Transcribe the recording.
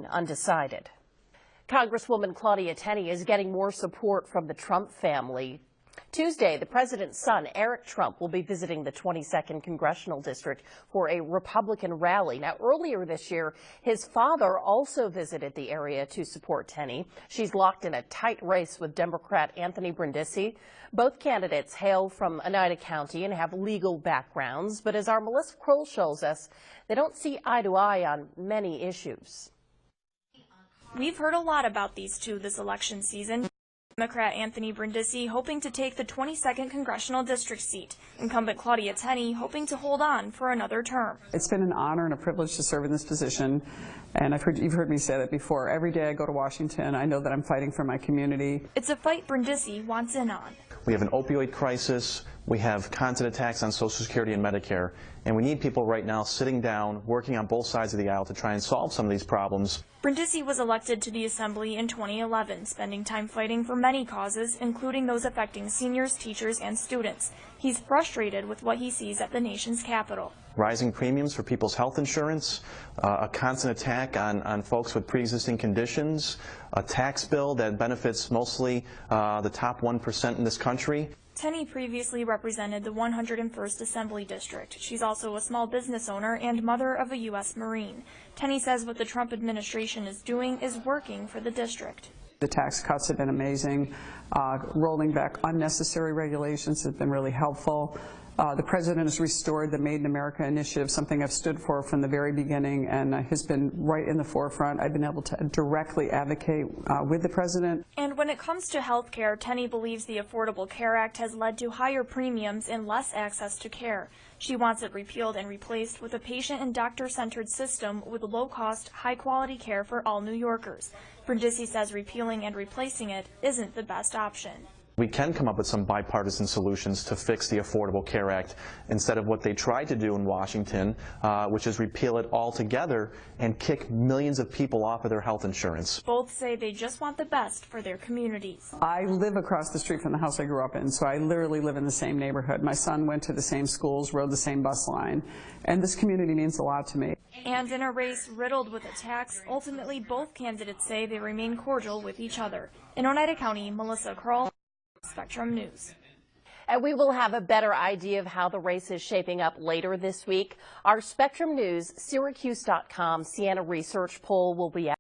undecided. Congresswoman Claudia Tenney is getting more support from the Trump family. Tuesday, the president's son, Eric Trump, will be visiting the 22nd Congressional District for a Republican rally. Now, earlier this year, his father also visited the area to support Tenney. She's locked in a tight race with Democrat Anthony Brindisi. Both candidates hail from Oneida County and have legal backgrounds, but as our Melissa Kroll shows us, they don't see eye to eye on many issues. We've heard a lot about these two this election season. Democrat Anthony Brindisi hoping to take the 22nd Congressional District seat. Incumbent Claudia Tenney hoping to hold on for another term. It's been an honor and a privilege to serve in this position, and you've heard me say that before. Every day I go to Washington, I know that I'm fighting for my community. It's a fight Brindisi wants in on. We have an opioid crisis, we have constant attacks on Social Security and Medicare, and we need people right now sitting down, working on both sides of the aisle to try and solve some of these problems. Brindisi was elected to the Assembly in 2011, spending time fighting for many causes, including those affecting seniors, teachers, and students. He's frustrated with what he sees at the nation's capital. Rising premiums for people's health insurance, a constant attack on folks with pre-existing conditions, a tax bill that benefits mostly the top 1% in this country. Tenney previously represented the 101st Assembly District. She's also a small business owner and mother of a U.S. Marine. Tenney says what the Trump administration is doing is working for the district. The tax cuts have been amazing. Rolling back unnecessary regulations has been really helpful. The president has restored the Made in America initiative, something I've stood for from the very beginning, and has been right in the forefront. I've been able to directly advocate with the president. And when it comes to health care, Tenney believes the Affordable Care Act has led to higher premiums and less access to care. She wants it repealed and replaced with a patient and doctor-centered system with low-cost, high-quality care for all New Yorkers. Brindisi says repealing and replacing it isn't the best option. We can come up with some bipartisan solutions to fix the Affordable Care Act instead of what they tried to do in Washington, which is repeal it altogether and kick millions of people off of their health insurance. Both say they just want the best for their communities. I live across the street from the house I grew up in, so I literally live in the same neighborhood. My son went to the same schools, rode the same bus line, and this community means a lot to me. And in a race riddled with attacks, ultimately both candidates say they remain cordial with each other. In Oneida County, Melissa Kroll, Spectrum News. And we will have a better idea of how the race is shaping up later this week. Our Spectrum News, Syracuse.com Siena research poll will be out.